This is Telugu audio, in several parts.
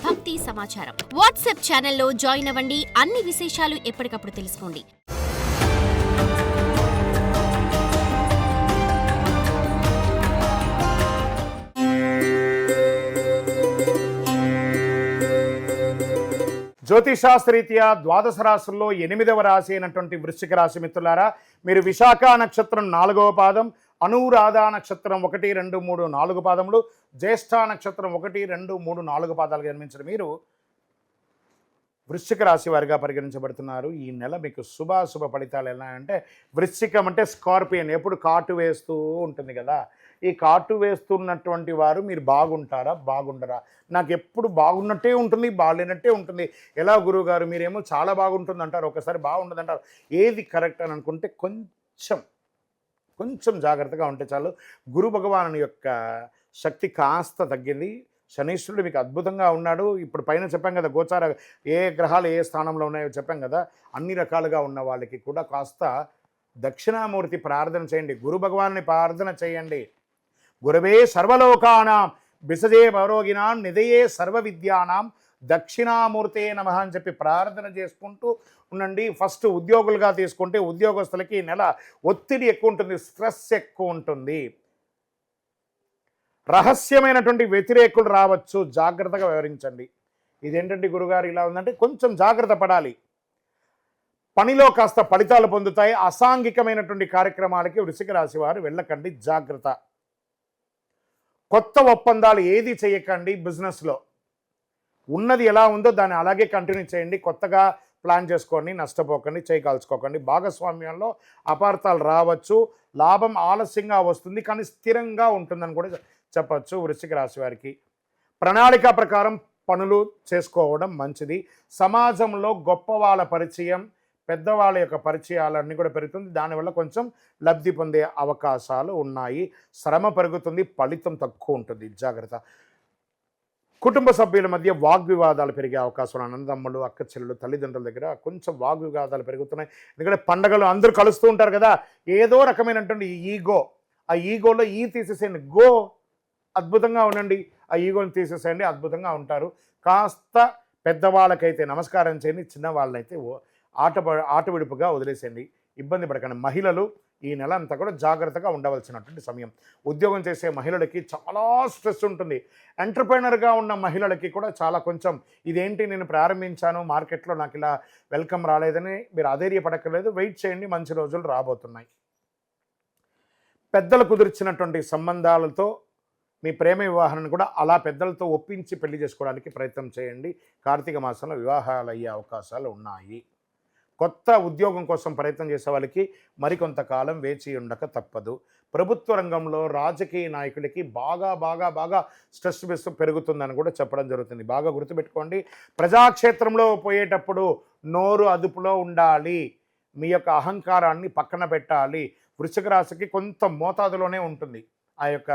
భక్తి సమాచారం. వాట్సాప్ ఛానల్లో జాయిన్ అవ్వండి. అన్ని విశేషాలు ఎప్పటికప్పుడు తెలుసుకోండి. జ్యోతిషాస్త్రరీత్యా ద్వాదశ రాశుల్లో 8వ రాశి అయినటువంటి వృశ్చిక రాశి మిత్రులారా, మీరు విశాఖ నక్షత్రం 4వ పాదం, అనురాధ నక్షత్రం 1, 2, 3, 4 పాదములు, జ్యేష్ఠ నక్షత్రం 1, 2, 3, 4 పాదాలు జన్మించిన మీరు వృశ్చిక రాశి వారిగా పరిగణించబడుతున్నారు. ఈ నెల మీకు శుభాశుభ ఫలితాలు ఎలా అంటే, వృశ్చికం అంటే స్కార్పియన్, ఎప్పుడు కాటు వేస్తూ ఉంటుంది కదా. ఈ కాటు వేస్తున్నటువంటి వారు మీరు బాగుంటారా బాగుండరా? నాకు ఎప్పుడు బాగున్నట్టే ఉంటుంది, బాగాలేనట్టే ఉంటుంది. ఎలా గురువుగారు మీరేమో చాలా బాగుంటుంది అంటారు, ఒకసారి బాగుండదు అంటారు. ఏది కరెక్ట్ అని అనుకుంటే కొంచెం జాగ్రత్తగా ఉంటే చాలు. గురు భగవాను యొక్క శక్తి కాస్త తగ్గింది. శనీశ్వరుడు మీకు అద్భుతంగా ఉన్నాడు. ఇప్పుడు పైన చెప్పాం కదా, గోచార ఏ గ్రహాలు ఏ స్థానంలో ఉన్నాయో చెప్పాం కదా. అన్ని రకాలుగా ఉన్న వాళ్ళకి కూడా కాస్త దక్షిణామూర్తి ప్రార్థన చేయండి, గురు భగవాన్ని ప్రార్థన చేయండి. గురవే సర్వలోకానాం బిసజే భరోగినాం నిధయే సర్వ విద్యానాం దక్షిణామూర్తే నమః అని చెప్పి ప్రార్థన చేసుకుంటూ ఉండండి. ఫస్ట్ ఉద్యోగులుగా తీసుకుంటే ఉద్యోగస్తులకి ఈ నెల ఒత్తిడి ఎక్కువ ఉంటుంది, స్ట్రెస్ ఎక్కువ ఉంటుంది. రహస్యమైనటువంటి వ్యతిరేకులు రావచ్చు, జాగ్రత్తగా వ్యవహరించండి. ఇదేంటంటే గురుగారు ఇలా ఉందంటే కొంచెం జాగ్రత్త పడాలి. పనిలో కాస్త ఫలితాలు పొందుతాయి. అసాంఘికమైనటువంటి కార్యక్రమాలకి వృశ్చిక రాశి వారు వెళ్ళకండి, జాగ్రత్త. కొత్త ఒప్పందాలు ఏది చేయకండి. బిజినెస్లో ఉన్నది ఎలా ఉందో దాన్ని అలాగే కంటిన్యూ చేయండి. కొత్తగా ప్లాన్ చేసుకోండి, నష్టపోకండి, చేయకాల్చుకోకండి. భాగస్వామ్యంలో అపార్థాలు రావచ్చు, లాభం ఆలస్యంగా వస్తుంది కానీ స్థిరంగా ఉంటుందని కూడా చెప్పచ్చు. వృశ్చిక రాశి వారికి ప్రణాళిక ప్రకారం పనులు చేసుకోవడం మంచిది. సమాజంలో గొప్ప వాళ్ళ పరిచయం, పెద్దవాళ్ళ యొక్క పరిచయాలన్నీ కూడా పెరుగుతుంది. దానివల్ల కొంచెం లబ్ధి పొందే అవకాశాలు ఉన్నాయి. శ్రమ పెరుగుతుంది, ఫలితం తక్కువ ఉంటుంది, జాగ్రత్త. కుటుంబ సభ్యుల మధ్య వాగ్వివాదాలు పెరిగే అవకాశాలు, అన్నదమ్ములు, అక్క చెల్లెలు, తల్లిదండ్రుల దగ్గర కొంచెం వాగ్వివాదాలు పెరుగుతున్నాయి. ఎందుకంటే పండగలు అందరూ కలుస్తూ ఉంటారు కదా, ఏదో రకమైనటువంటి ఈగో, ఆ ఈగోలో తీసేసేయండి. అద్భుతంగా ఉండండి, ఆ ఈగోని తీసేసేయండి, అద్భుతంగా ఉంటారు. కాస్త పెద్దవాళ్ళకైతే నమస్కారం చేయండి, చిన్న వాళ్ళనైతే ఆట విడుపుగా వదిలేసేయండి, ఇబ్బంది పడకండి. మహిళలు ఈ నెల అంతా కూడా జాగ్రత్తగా ఉండవలసినటువంటి సమయం. ఉద్యోగం చేసే మహిళలకి చాలా స్ట్రెస్ ఉంటుంది. ఎంటర్ప్రైనర్గా ఉన్న మహిళలకి కూడా చాలా కొంచెం ఇదేంటి నేను ప్రారంభించాను మార్కెట్లో నాకు ఇలా వెల్కమ్ రాలేదని మీరు అధైర్యపడక్కర్లేదు, వెయిట్ చేయండి, మంచి రోజులు రాబోతున్నాయి. పెద్దలు కుదిర్చినటువంటి సంబంధాలతో మీ ప్రేమ వివాహాన్ని కూడా అలా పెద్దలతో ఒప్పించి పెళ్లి చేసుకోవడానికి ప్రయత్నం చేయండి. కార్తీక మాసంలో వివాహాలు అయ్యే అవకాశాలు ఉన్నాయి. కొత్త ఉద్యోగం కోసం ప్రయత్నం చేసే వాళ్ళకి మరికొంతకాలం వేచి ఉండక తప్పదు. ప్రభుత్వ రంగంలో రాజకీయ నాయకులకి బాగా స్ట్రెస్ పెరుగుతుందని కూడా చెప్పడం జరుగుతుంది. బాగా గుర్తుపెట్టుకోండి, ప్రజాక్షేత్రంలో పోయేటప్పుడు నోరు అదుపులో ఉండాలి, మీ యొక్క అహంకారాన్ని పక్కన పెట్టాలి. వృశ్చిక రాశికి కొంత మోతాదులోనే ఉంటుంది ఆ యొక్క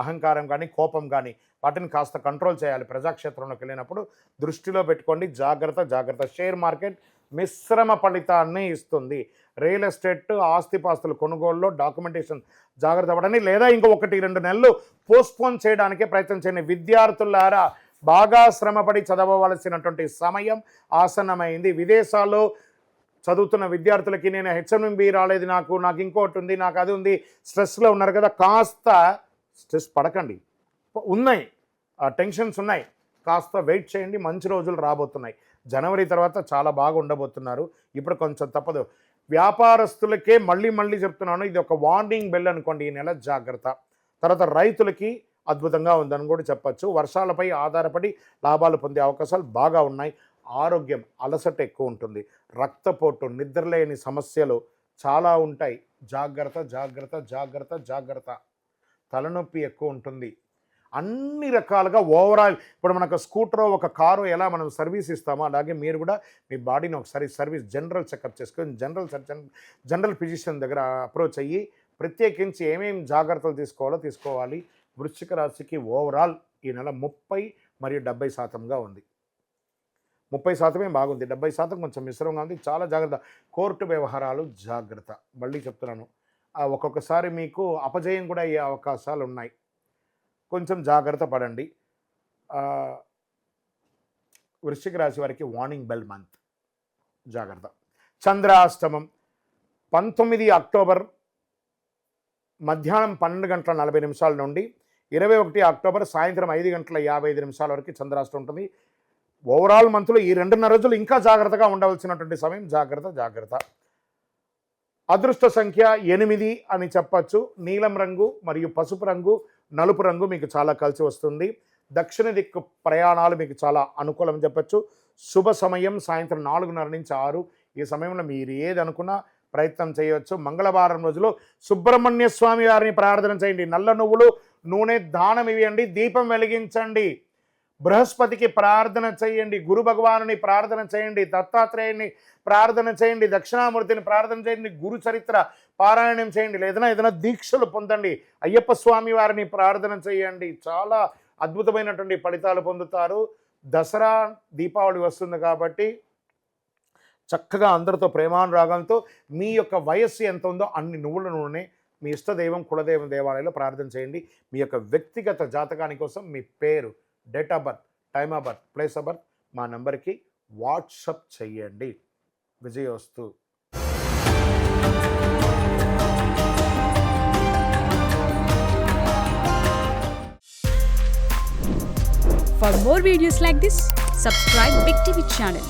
అహంకారం కానీ కోపం కానీ, వాటిని కాస్త కంట్రోల్ చేయాలి. ప్రజాక్షేత్రంలోకి వెళ్ళినప్పుడు దృష్టిలో పెట్టుకోండి, జాగ్రత్త. షేర్ మార్కెట్ మిశ్రమ ఫలితాన్ని ఇస్తుంది. రియల్ ఎస్టేట్, ఆస్తిపాస్తుల కొనుగోలులో డాక్యుమెంటేషన్ జాగ్రత్త పడండి, లేదా ఇంకో 1-2 నెలలు పోస్ట్పోన్ చేయడానికే ప్రయత్నం చేయండి. విద్యార్థులారా, బాగా శ్రమపడి చదవవలసినటువంటి సమయం ఆసన్నమైంది. విదేశాల్లో చదువుతున్న విద్యార్థులకి నేను హెచ్ఎంబి రాలేదు, నాకు ఇంకోటి ఉంది, నాకు అది ఉంది, స్ట్రెస్లో ఉన్నారు కదా, కాస్త స్ట్రెస్ పడకండి. ఉన్నాయి టెన్షన్స్ ఉన్నాయి, కాస్త వెయిట్ చేయండి, మంచి రోజులు రాబోతున్నాయి. జనవరి తర్వాత చాలా బాగా ఉండబోతున్నారు. ఇప్పుడు కొంచెం తప్పదు. వ్యాపారస్తులకే మళ్ళీ చెప్తున్నాను, ఇది ఒక వార్నింగ్ బెల్ అనుకోండి. ఈ నెల జాగ్రత్త. తర్వాత రైతులకి అద్భుతంగా ఉందని కూడా చెప్పచ్చు. వర్షాలపై ఆధారపడి లాభాలు పొందే అవకాశాలు బాగా ఉన్నాయి. ఆరోగ్యం అలసట ఎక్కువ ఉంటుంది. రక్తపోటు, నిద్రలేని సమస్యలు చాలా ఉంటాయి. జాగ్రత్త. తలనొప్పి ఎక్కువ ఉంటుంది. అన్ని రకాలుగా ఓవరాల్, ఇప్పుడు మనకు స్కూటరో ఒక కారు ఎలా మనం సర్వీస్ ఇస్తామో అలాగే మీరు కూడా మీ బాడీని ఒకసారి సర్వీస్ జనరల్ చెకప్ చేసుకొని జనరల్ ఫిజిషియన్ దగ్గర అప్రోచ్ అయ్యి ప్రత్యేకించి ఏమేమి జాగ్రత్తలు తీసుకోవాలి. వృశ్చిక రాశికి ఓవరాల్ ఈ నెల 30 మరియు 70% ఉంది. 30% బాగుంది, 70% కొంచెం మిశ్రమంగా ఉంది. చాలా జాగ్రత్త. కోర్టు వ్యవహారాలు జాగ్రత్త. మళ్ళీ చెప్తున్నాను, ఒక్కొక్కసారి మీకు అపజయం కూడా అయ్యే అవకాశాలు ఉన్నాయి. కొంచెం జాగ్రత్త పడండి. వృశ్చిక రాశి వారికి వార్నింగ్ బెల్ మంత్, జాగ్రత్త. చంద్రాష్టమం 19 అక్టోబర్ మధ్యాహ్నం 12:40 నుండి 21 అక్టోబర్ సాయంత్రం 5:55 వరకు చంద్రాష్టమం ఉంటుంది. ఓవరాల్ మంత్లో ఈ 2.5 రోజులు ఇంకా జాగ్రత్తగా ఉండవలసినటువంటి సమయం. జాగ్రత్త. అదృష్ట సంఖ్య 8 అని చెప్పచ్చు. నీలం రంగు మరియు పసుపు రంగు, నలుపు రంగు మీకు చాలా కలిసి వస్తుంది. దక్షిణ దిక్కు ప్రయాణాలు మీకు చాలా అనుకూలం చెప్పచ్చు. శుభ సమయం సాయంత్రం 4:30 నుంచి 6. ఈ సమయంలో మీరు ఏది అనుకున్నా ప్రయత్నం చేయవచ్చు. మంగళవారం రోజులో సుబ్రహ్మణ్య స్వామి వారిని ప్రార్థన చేయండి. నల్ల నువ్వులు నూనె దానం ఇవ్వండి, దీపం వెలిగించండి. బృహస్పతికి ప్రార్థన చేయండి, గురు భగవానుని ప్రార్థన చేయండి, దత్తాత్రేయుని ప్రార్థన చేయండి, దక్షిణామూర్తిని ప్రార్థన చేయండి, గురు చరిత్ర పారాయణం చేయండి, ఏదైనా దీక్షలు పొందండి, అయ్యప్ప స్వామి వారిని ప్రార్థన చేయండి. చాలా అద్భుతమైనటువంటి ఫలితాలు పొందుతారు. దసరా దీపావళి వస్తుంది కాబట్టి చక్కగా అందరితో ప్రేమానురాగంతో మీ యొక్క వయస్సు ఎంత ఉందో అన్ని నువ్వుల నూనె మీ ఇష్టదైవం కులదైవం దేవాలయంలో ప్రార్థన చేయండి. మీ యొక్క వ్యక్తిగత జాతకాని కోసం మీ పేరు, date of birth, time of birth, place of birth మా నెంబర్కి వాట్సప్ చేయండి. విజయోస్తు. For more videos like this, subscribe Big TV channel.